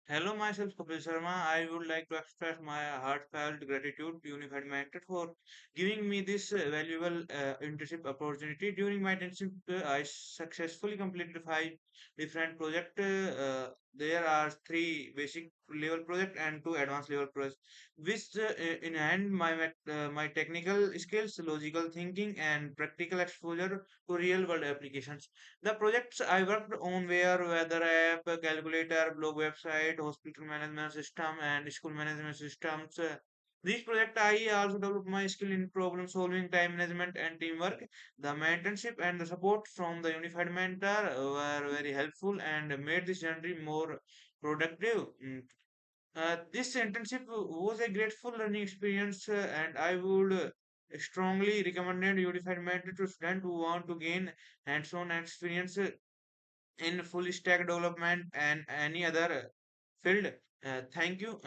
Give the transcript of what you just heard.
Hello, myself Kapil Sharma. I would like to express my heartfelt gratitude to Unified Method for giving me this valuable internship opportunity. During my internship, I successfully completed five different projects. There are three basic level project and two advanced level projects, which enhance my technical skills, logical thinking, and practical exposure to real world applications. The projects I worked on were weather app, calculator, blog website, hospital management system, and school management systems. These projects I also developed my skill in problem solving, time management, and teamwork. The mentorship and the support from the unified mentor were very helpful and made this journey more productive. This internship was a grateful learning experience, and I would strongly recommend Unified Method to students who want to gain hands-on experience in full stack development and any other field. Thank you.